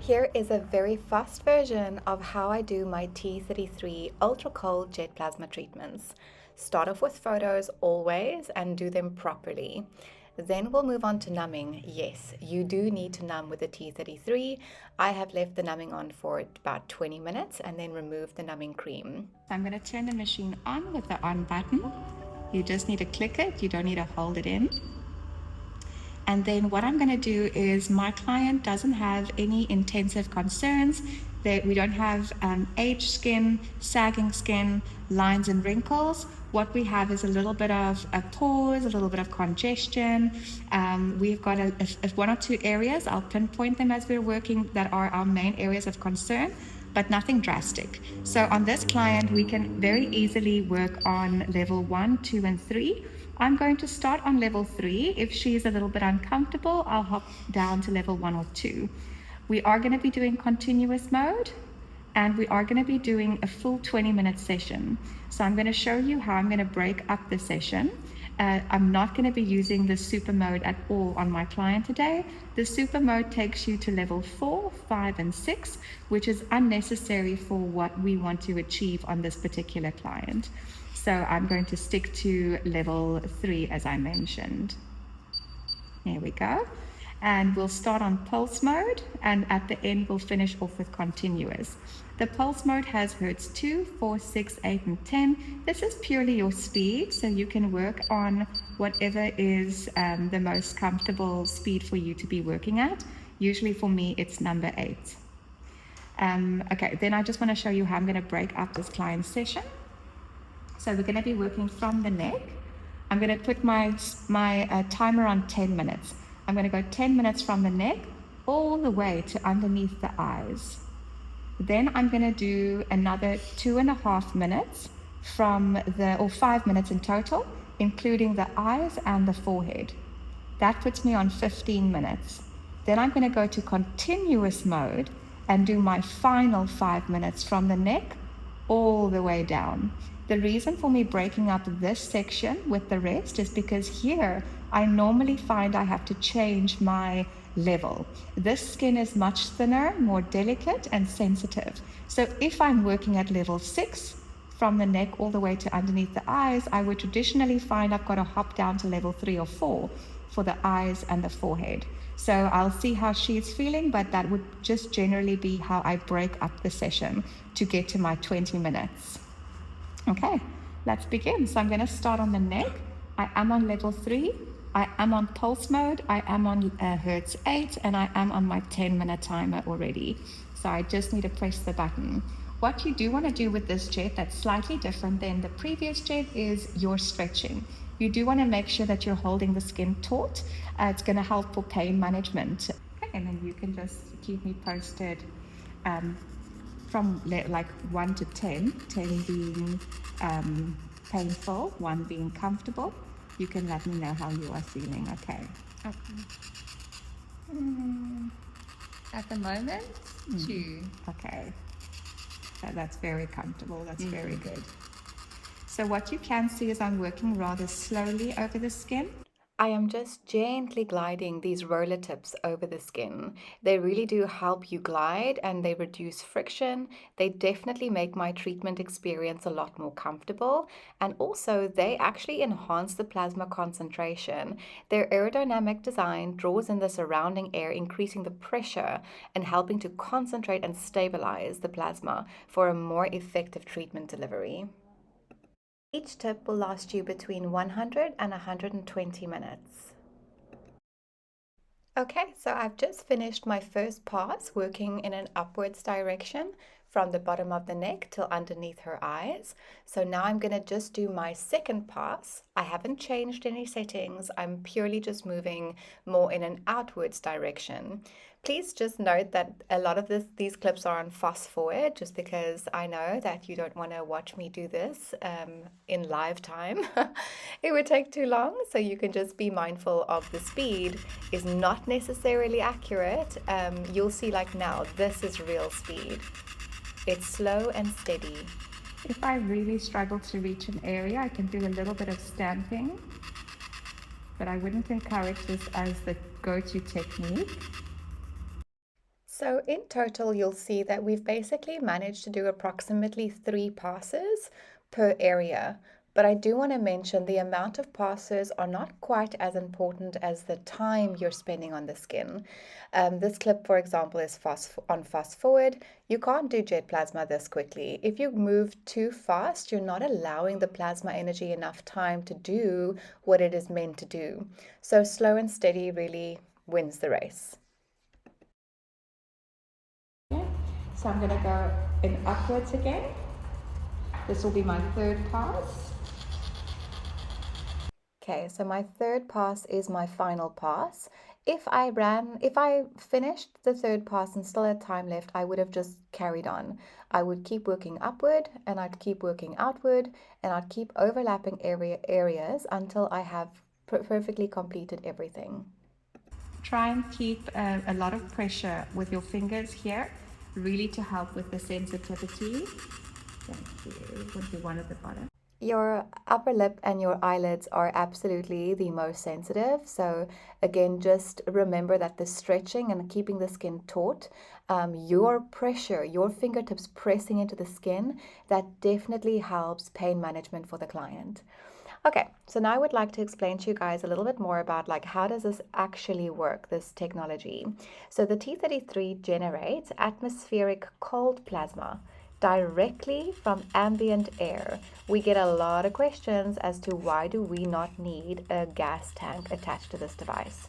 Here is a very fast version of how I do my T33 Ultracold jet plasma treatments. Start off with photos always and do them properly. Then we'll move on to numbing. Yes, you do need to numb with the T33. I have left the numbing on for about 20 minutes and then remove the numbing cream. I'm going to turn the machine on with the on button. You just need to click it, you don't need to hold it in. And then what I'm going to do is my client doesn't have any intensive concerns. That we don't have aged skin, sagging skin, lines and wrinkles. What we have is a little bit of a pause, a little bit of congestion. We've got one or two areas, I'll pinpoint them as we're working, that are our main areas of concern, but nothing drastic. So on this client, we can very easily work on level 1, 2, and 3. I'm going to start on level 3. If she's a little bit uncomfortable, I'll hop down to level 1 or 2. We are going to be doing continuous mode, and we are going to be doing a full 20-minute session. So I'm going to show you how I'm going to break up the session. I'm not going to be using the super mode at all on my client today. The super mode takes you to level 4, 5, and 6, which is unnecessary for what we want to achieve on this particular client. So I'm going to stick to level 3 as I mentioned. There we go. And we'll start on pulse mode, and at the end we'll finish off with continuous. The pulse mode has hertz 2, 4, 6, 8, and 10. This is purely your speed, so you can work on whatever is the most comfortable speed for you to be working at. Usually for me, it's number 8. Okay, then I just want to show you how I'm going to break up this client session. So we're going to be working from the neck. I'm going to put my timer on 10 minutes. I'm going to go 10 minutes from the neck all the way to underneath the eyes. Then I'm going to do another 2.5 minutes or 5 minutes in total, including the eyes and the forehead. That puts me on 15 minutes. Then I'm going to go to continuous mode and do my final 5 minutes from the neck all the way down. The reason for me breaking up this section with the rest is because here I normally find I have to change my level. This skin is much thinner, more delicate and sensitive. So if I'm working at level 6 from the neck all the way to underneath the eyes, I would traditionally find I've got to hop down to level 3 or 4 for the eyes and the forehead. So I'll see how she's feeling, but that would just generally be how I break up the session to get to my 20 minutes. Okay, let's begin. So I'm going to start on the neck. I am on level 3. I am on pulse mode. I am on hertz 8, and I am on my 10-minute timer already. So I just need to press the button. What you do want to do with this jet that's slightly different than the previous jet is your stretching. You do want to make sure that you're holding the skin taut. It's going to help for pain management. Okay, and then you can just keep me posted from like 1 to 10, 10 being painful, 1 being comfortable. You can let me know how you are feeling. Okay. At the moment, 2. Okay. So that's very comfortable. That's very good. So what you can see is I'm working rather slowly over the skin. I am just gently gliding these roller tips over the skin. They really do help you glide, and they reduce friction. They definitely make my treatment experience a lot more comfortable, and also they actually enhance the plasma concentration. Their aerodynamic design draws in the surrounding air, increasing the pressure and helping to concentrate and stabilize the plasma for a more effective treatment delivery. Each tip will last you between 100 and 120 minutes. Okay, so I've just finished my first pass working in an upwards direction from the bottom of the neck till underneath her eyes. So now I'm going to just do my second pass. I haven't changed any settings. I'm purely just moving more in an outwards direction. Please just note that a lot of these clips are on fast forward, just because I know that you don't want to watch me do this in live time. It would take too long, so you can just be mindful of the speed is not necessarily accurate. You'll see, like now, this is real speed. It's slow and steady. If I really struggle to reach an area, I can do a little bit of stamping, but I wouldn't encourage this as the go-to technique. So in total, you'll see that we've basically managed to do approximately 3 passes per area. But I do want to mention the amount of passes are not quite as important as the time you're spending on the skin. This clip, for example, is fast forward. You can't do jet plasma this quickly. If you move too fast, you're not allowing the plasma energy enough time to do what it is meant to do. So slow and steady really wins the race. So I'm going to go in upwards again. This will be my third pass. Okay, so my third pass is my final pass. If I finished the third pass and still had time left, I would have just carried on. I would keep working upward and I'd keep working outward and I'd keep overlapping areas until I have perfectly completed everything. Try and keep a lot of pressure with your fingers here, really to help with the sensitivity. Thank you. Would be one at the bottom. Your upper lip and your eyelids are absolutely the most sensitive. So again, just remember that the stretching and keeping the skin taut, your pressure, your fingertips pressing into the skin, that definitely helps pain management for the client. Okay, so now I would like to explain to you guys a little bit more about like how does this actually work, this technology. So the T33 generates atmospheric cold plasma directly from ambient air. We get a lot of questions as to why do we not need a gas tank attached to this device.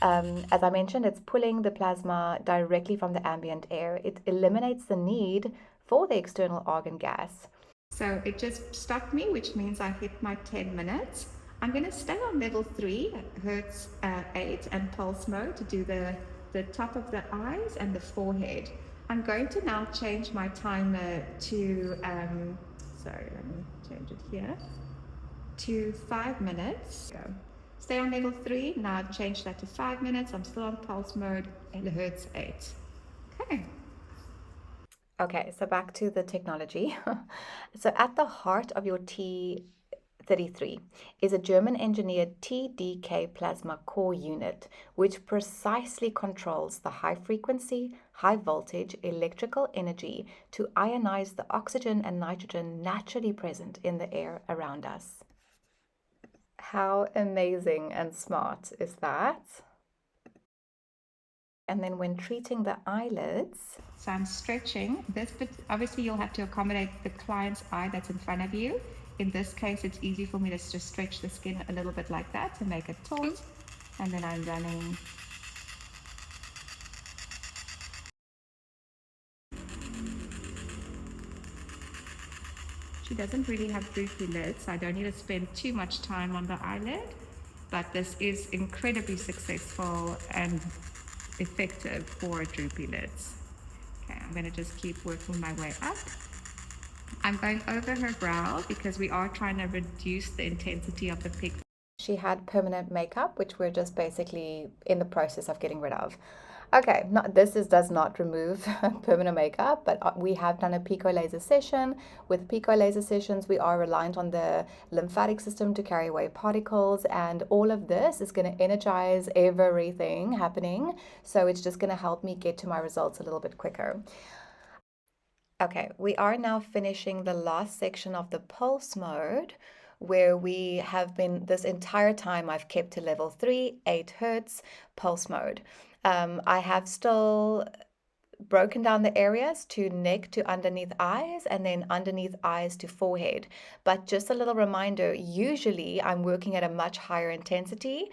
As I mentioned, it's pulling the plasma directly from the ambient air. It eliminates the need for the external argon gas. So it just stopped me, which means I hit my 10 minutes. I'm going to stay on level 3, Hertz 8 and pulse mode to do the top of the eyes and the forehead. I'm going to now change my timer to, sorry, let me change it here, to 5 minutes. Go. Stay on level 3, now I've changed that to 5 minutes. I'm still on pulse mode and Hertz 8. Okay. Okay, so back to the technology. So at the heart of your T33 is a German engineered TDK plasma core unit, which precisely controls the high frequency, high voltage electrical energy to ionize the oxygen and nitrogen naturally present in the air around us. How amazing and smart is that? And then when treating the eyelids, so I'm stretching this, but obviously you'll have to accommodate the client's eye that's in front of you. In this case, it's easy for me to just stretch the skin a little bit like that to make it taut. And then I'm running. She doesn't really have droopy lids, so I don't need to spend too much time on the eyelid. But this is incredibly successful and effective for droopy lids. Okay, I'm going to just keep working my way up. I'm going over her brow because we are trying to reduce the intensity of the pigment. She had permanent makeup, which we're just basically in the process of getting rid of. Okay, does not remove permanent makeup, but we have done a pico laser session. With pico laser sessions, we are reliant on the lymphatic system to carry away particles, and all of this is going to energize everything happening. So it's just going to help me get to my results a little bit quicker. Okay, we are now finishing the last section of the pulse mode, where we have been, this entire time I've kept to level 3, 8 Hertz pulse mode. I have still broken down the areas to neck to underneath eyes and then underneath eyes to forehead. But just a little reminder, usually I'm working at a much higher intensity,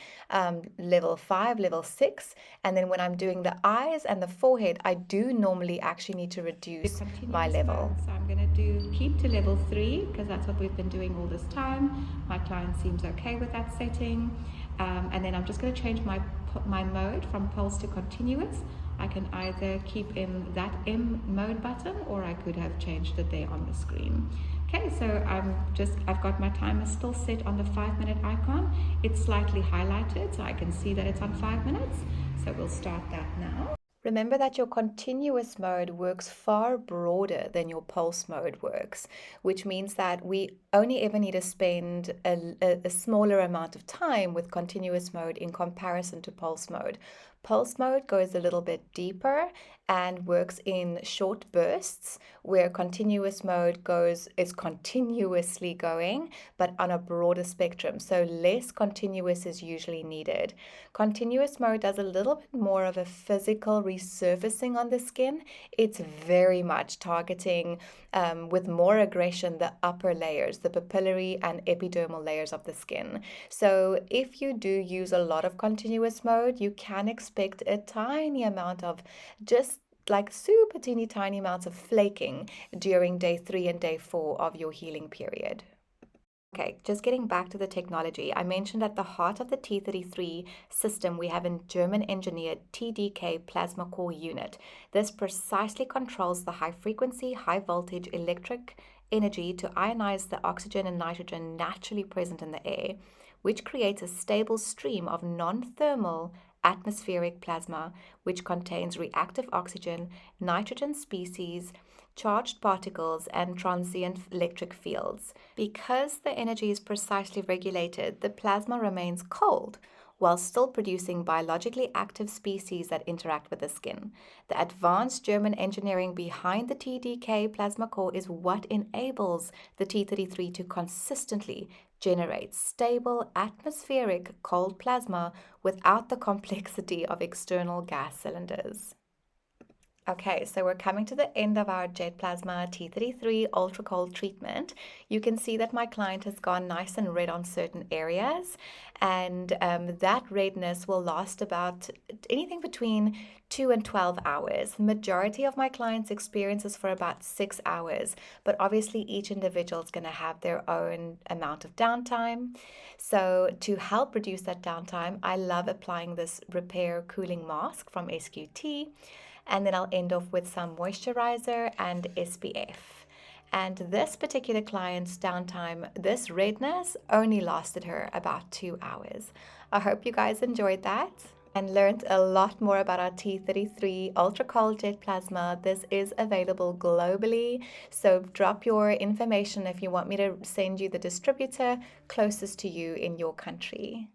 level 5, level 6. And then when I'm doing the eyes and the forehead, I do normally actually need to reduce my level. So I'm going to keep to level 3 because that's what we've been doing all this time. My client seems okay with that setting. And then I'm just going to change my mode from pulse to continuous. I can either keep in that M mode button or I could have changed it there on the screen. Okay, so I've got my timer still set on the 5-minute icon. It's slightly highlighted so I can see that it's on 5 minutes. So we'll start that now. Remember that your continuous mode works far broader than your pulse mode works, which means that we only ever need to spend a smaller amount of time with continuous mode in comparison to pulse mode. Pulse mode goes a little bit deeper and works in short bursts, where continuous mode is continuously going, but on a broader spectrum. So less continuous is usually needed. Continuous mode does a little bit more of a physical resurfacing on the skin. It's very much targeting with more aggression the upper layers, the papillary and epidermal layers of the skin. So if you do use a lot of continuous mode, you can expect a tiny amount of just like super teeny tiny amounts of flaking during day 3 and day 4 of your healing period. Okay, just getting back to the technology, I mentioned at the heart of the T33 system, we have a German engineered TDK plasma core unit. This precisely controls the high frequency, high voltage electric energy to ionize the oxygen and nitrogen naturally present in the air, which creates a stable stream of non-thermal atmospheric plasma, which contains reactive oxygen, nitrogen species, charged particles, and transient electric fields. Because the energy is precisely regulated, the plasma remains cold while still producing biologically active species that interact with the skin. The advanced German engineering behind the TDK plasma core is what enables the T33 to consistently generate stable atmospheric cold plasma without the complexity of external gas cylinders. Okay, so we're coming to the end of our Jet Plasma T33 Ultracold treatment. You can see that my client has gone nice and red on certain areas, and that redness will last about anything between 2 and 12 hours. Majority of my clients experiences for about 6 hours, but obviously each individual is going to have their own amount of downtime. So to help reduce that downtime, I love applying this repair cooling mask from SQT. And then I'll end off with some moisturizer and SPF. And this particular client's downtime, this redness only lasted her about 2 hours. I hope you guys enjoyed that and learned a lot more about our T33 Ultracold Jet Plasma. This is available globally, so drop your information if you want me to send you the distributor closest to you in your country.